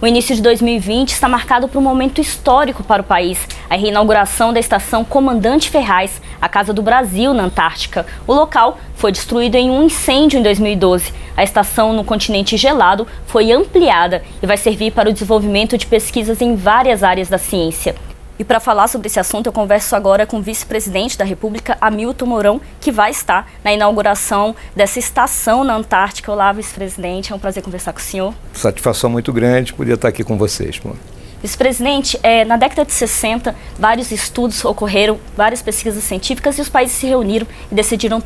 O início de 2020 está marcado por um momento histórico para o país, a reinauguração da estação Comandante Ferraz, a Casa do Brasil na Antártica. O local foi destruído em um incêndio em 2012. A estação no continente gelado foi ampliada e vai servir para o desenvolvimento de pesquisas em várias áreas da ciência. E para falar sobre esse assunto, eu converso agora com o vice-presidente da República, Hamilton Mourão, que vai estar na inauguração dessa estação na Antártica. Olá, vice-presidente, é um prazer conversar com o senhor. Satisfação muito grande poder estar aqui com vocês, mano. Vice-presidente, na década de 60, vários estudos ocorreram, várias pesquisas científicas, e os países se reuniram e decidiram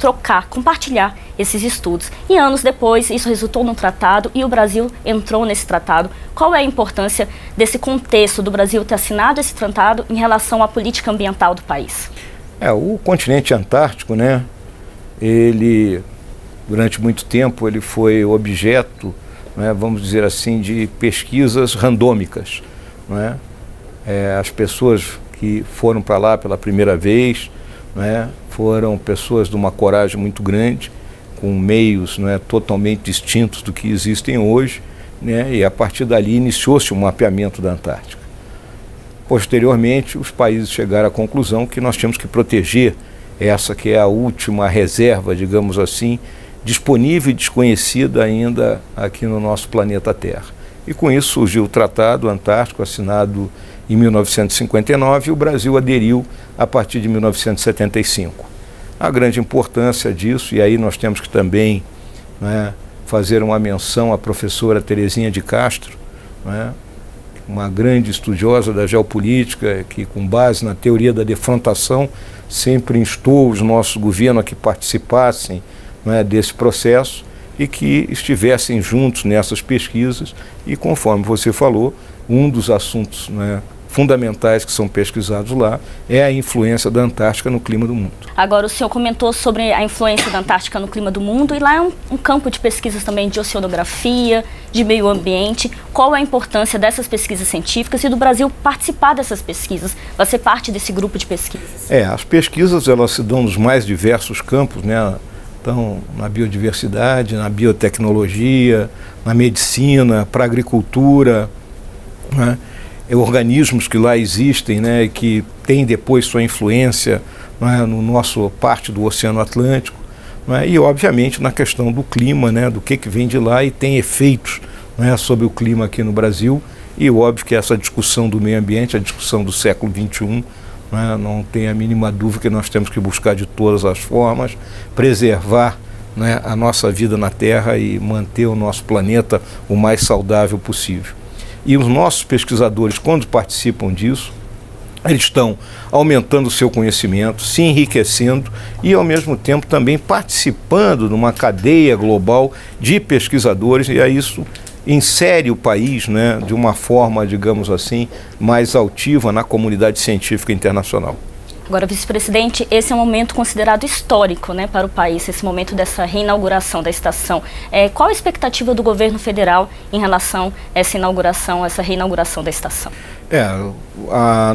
compartilhar esses estudos. E anos depois, isso resultou num tratado e o Brasil entrou nesse tratado. Qual é a importância desse contexto do Brasil ter assinado esse tratado em relação à política ambiental do país? O continente antártico, né, ele, durante muito tempo, ele foi objeto, né, vamos dizer assim, de pesquisas randômicas. Né? As pessoas que foram para lá pela primeira vez, né, foram pessoas de uma coragem muito grande, com meios, né, totalmente distintos do que existem hoje, né, e a partir dali iniciou-se o mapeamento da Antártica. Posteriormente, os países chegaram à conclusão que nós tínhamos que proteger essa que é a última reserva, digamos assim, disponível e desconhecida ainda aqui no nosso planeta Terra. E com isso surgiu o Tratado Antártico, assinado em 1959, e o Brasil aderiu a partir de 1975. A grande importância disso, e aí nós temos que também, né, fazer uma menção à professora Terezinha de Castro, né, uma grande estudiosa da geopolítica, que com base na teoria da defrontação sempre instou os nossos governos a que participassem, né, desse processo, e que estivessem juntos nessas pesquisas, e conforme você falou, um dos assuntos, né, fundamentais que são pesquisados lá é a influência da Antártica no clima do mundo. Agora, o senhor comentou sobre a influência da Antártica no clima do mundo, e lá é um campo de pesquisas também de oceanografia, de meio ambiente. Qual é a importância dessas pesquisas científicas e do Brasil participar dessas pesquisas, vai ser parte desse grupo de pesquisas? As pesquisas, elas se dão nos mais diversos campos, né? Então, na biodiversidade, na biotecnologia, na medicina, para a agricultura, né? Organismos que lá existem, né, e que têm depois sua influência, né, no nosso parte do Oceano Atlântico, né, e obviamente na questão do clima, né, do que vem de lá e tem efeitos, né, sobre o clima aqui no Brasil. E óbvio que essa discussão do meio ambiente, a discussão do século XXI, né, não tem a mínima dúvida que nós temos que buscar de todas as formas preservar, né, a nossa vida na Terra e manter o nosso planeta o mais saudável possível. E os nossos pesquisadores, quando participam disso, eles estão aumentando o seu conhecimento, se enriquecendo e, ao mesmo tempo, também participando de uma cadeia global de pesquisadores, e a isso insere o país, né, de uma forma, digamos assim, mais altiva na comunidade científica internacional. Agora, vice-presidente, esse é um momento considerado histórico, né, para o país, esse momento dessa reinauguração da estação. Qual a expectativa do governo federal em relação a essa inauguração, essa reinauguração da estação?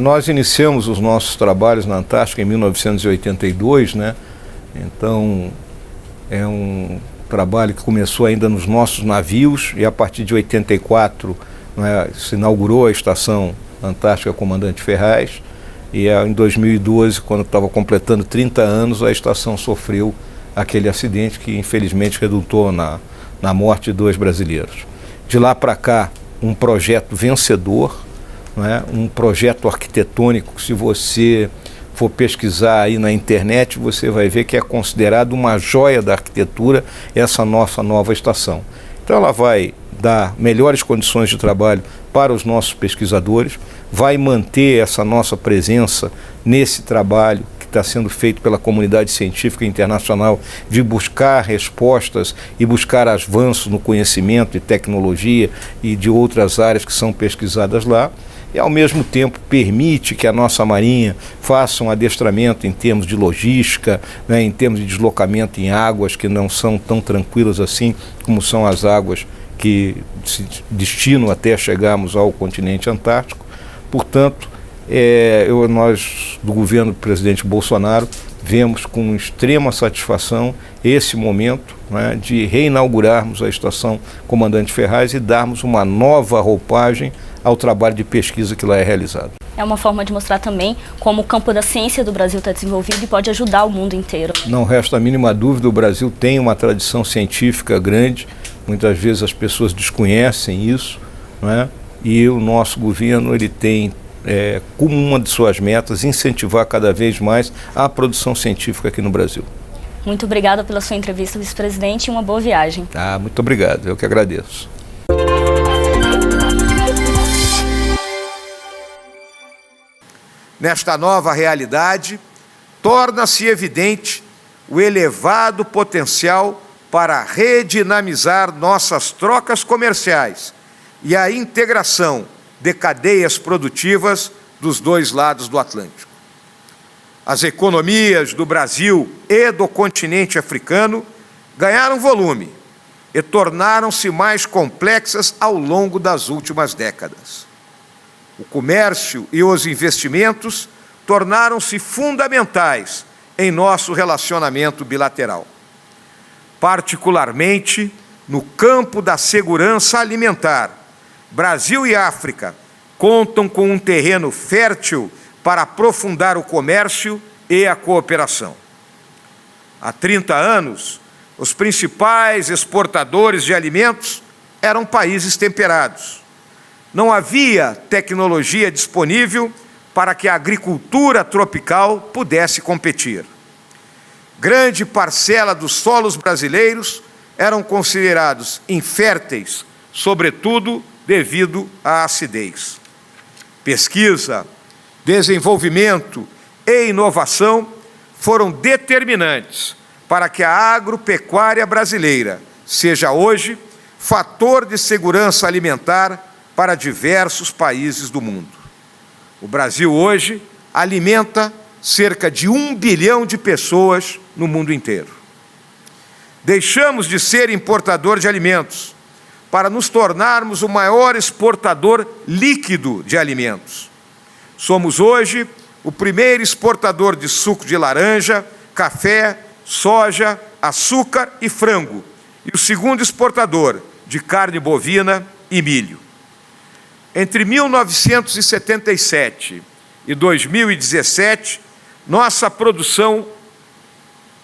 Nós iniciamos os nossos trabalhos na Antártica em 1982, né? Então, é um trabalho que começou ainda nos nossos navios, e a partir de 84, né, se inaugurou a estação Antártica Comandante Ferraz, e em 2012, quando estava completando 30 anos, a estação sofreu aquele acidente que infelizmente resultou na morte de 2 brasileiros. De lá para cá, um projeto vencedor, né, um projeto arquitetônico, se você for pesquisar aí na internet, você vai ver que é considerado uma joia da arquitetura essa nossa nova estação. Então ela vai dar melhores condições de trabalho para os nossos pesquisadores, vai manter essa nossa presença nesse trabalho que está sendo feito pela comunidade científica internacional de buscar respostas e buscar avanços no conhecimento e tecnologia e de outras áreas que são pesquisadas lá. E, ao mesmo tempo, permite que a nossa Marinha faça um adestramento em termos de logística, né, em termos de deslocamento em águas que não são tão tranquilas assim como são as águas que se destinam até chegarmos ao continente antártico. Portanto, nós, do governo do presidente Bolsonaro, vemos com extrema satisfação esse momento, né, de reinaugurarmos a Estação Comandante Ferraz e darmos uma nova roupagem ao trabalho de pesquisa que lá é realizado. É uma forma de mostrar também como o campo da ciência do Brasil está desenvolvido e pode ajudar o mundo inteiro. Não resta a mínima dúvida, o Brasil tem uma tradição científica grande, muitas vezes as pessoas desconhecem isso, né? E o nosso governo ele tem como uma de suas metas incentivar cada vez mais a produção científica aqui no Brasil. Muito obrigada pela sua entrevista, vice-presidente, e uma boa viagem. Muito obrigado, eu que agradeço. Nesta nova realidade, torna-se evidente o elevado potencial para redinamizar nossas trocas comerciais e a integração de cadeias produtivas dos dois lados do Atlântico. As economias do Brasil e do continente africano ganharam volume e tornaram-se mais complexas ao longo das últimas décadas. O comércio e os investimentos tornaram-se fundamentais em nosso relacionamento bilateral, particularmente no campo da segurança alimentar. Brasil e África contam com um terreno fértil para aprofundar o comércio e a cooperação. Há 30 anos, os principais exportadores de alimentos eram países temperados. Não havia tecnologia disponível para que a agricultura tropical pudesse competir. Grande parcela dos solos brasileiros eram considerados inférteis, sobretudo devido à acidez. Pesquisa, desenvolvimento e inovação foram determinantes para que a agropecuária brasileira seja hoje fator de segurança alimentar para diversos países do mundo. O Brasil hoje alimenta cerca de 1 bilhão de pessoas no mundo inteiro. Deixamos de ser importador de alimentos para nos tornarmos o maior exportador líquido de alimentos. Somos hoje o primeiro exportador de suco de laranja, café, soja, açúcar e frango, e o segundo exportador de carne bovina e milho. Entre 1977 e 2017, nossa produção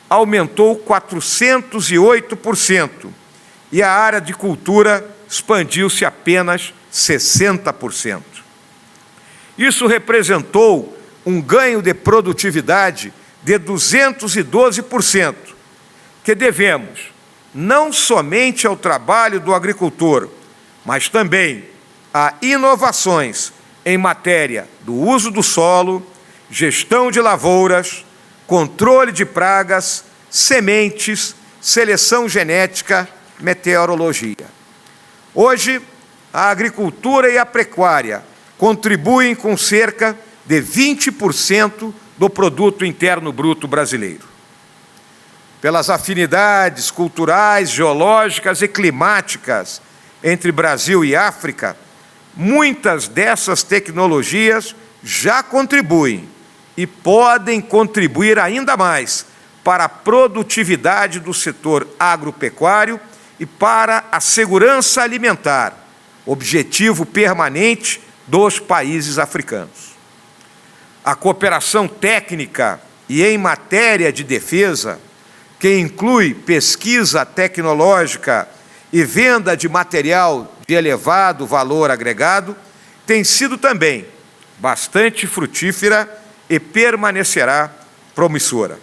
aumentou 408% e a área de cultura expandiu-se apenas 60%. Isso representou um ganho de produtividade de 212%, que devemos não somente ao trabalho do agricultor, mas também a inovações em matéria do uso do solo, gestão de lavouras, controle de pragas, sementes, seleção genética, meteorologia. Hoje, a agricultura e a pecuária contribuem com cerca de 20% do produto interno bruto brasileiro. Pelas afinidades culturais, geológicas e climáticas entre Brasil e África, muitas dessas tecnologias já contribuem e podem contribuir ainda mais para a produtividade do setor agropecuário e para a segurança alimentar, objetivo permanente dos países africanos. A cooperação técnica e em matéria de defesa, que inclui pesquisa tecnológica e venda de material de elevado valor agregado, tem sido também bastante frutífera e permanecerá promissora.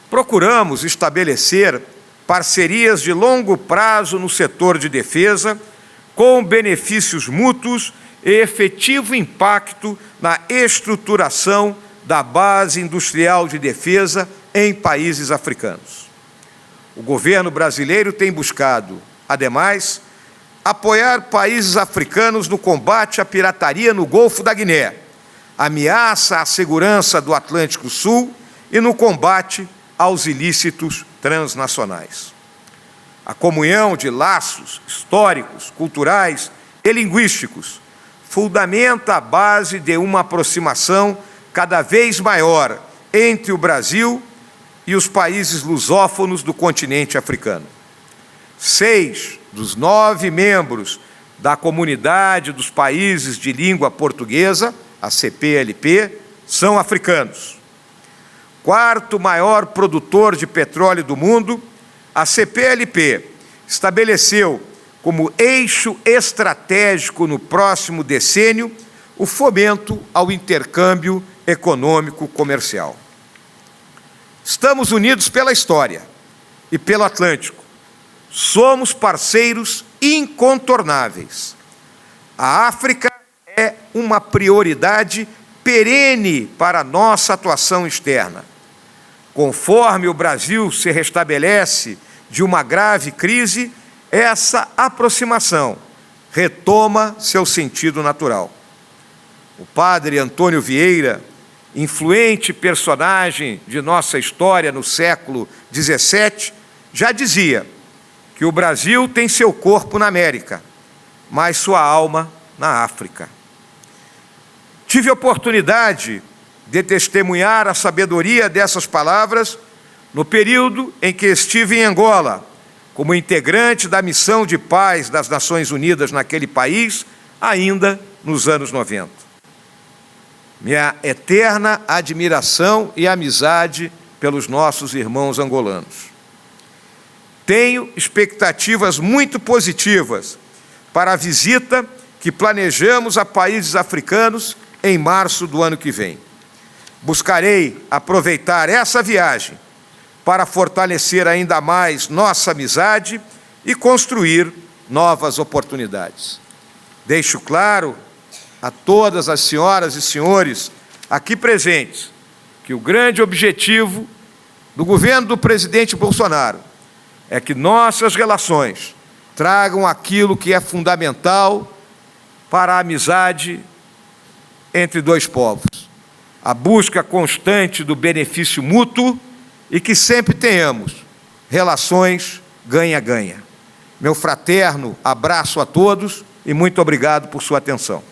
Procuramos estabelecer parcerias de longo prazo no setor de defesa, com benefícios mútuos e efetivo impacto na estruturação da base industrial de defesa em países africanos. O governo brasileiro tem buscado, ademais, apoiar países africanos no combate à pirataria no Golfo da Guiné, ameaça à segurança do Atlântico Sul e no combate aos ilícitos transnacionais. A comunhão de laços históricos, culturais e linguísticos fundamenta a base de uma aproximação cada vez maior entre o Brasil e os países lusófonos do continente africano. 6 dos 9 membros da Comunidade dos Países de Língua Portuguesa, a CPLP, são africanos. 4º maior produtor de petróleo do mundo, a CPLP estabeleceu como eixo estratégico no próximo decênio o fomento ao intercâmbio econômico comercial. Estamos unidos pela história e pelo Atlântico. Somos parceiros incontornáveis. A África é uma prioridade perene para a nossa atuação externa. Conforme o Brasil se restabelece de uma grave crise, essa aproximação retoma seu sentido natural. O padre Antônio Vieira, influente personagem de nossa história no século XVII, já dizia que o Brasil tem seu corpo na América, mas sua alma na África. Tive a oportunidade de testemunhar a sabedoria dessas palavras no período em que estive em Angola, como integrante da missão de paz das Nações Unidas naquele país, ainda nos anos 90. Minha eterna admiração e amizade pelos nossos irmãos angolanos. Tenho expectativas muito positivas para a visita que planejamos a países africanos em março do ano que vem. Buscarei aproveitar essa viagem para fortalecer ainda mais nossa amizade e construir novas oportunidades. Deixo claro a todas as senhoras e senhores aqui presentes que o grande objetivo do governo do presidente Bolsonaro é que nossas relações tragam aquilo que é fundamental para a amizade entre dois povos, a busca constante do benefício mútuo e que sempre tenhamos relações ganha-ganha. Meu fraterno abraço a todos e muito obrigado por sua atenção.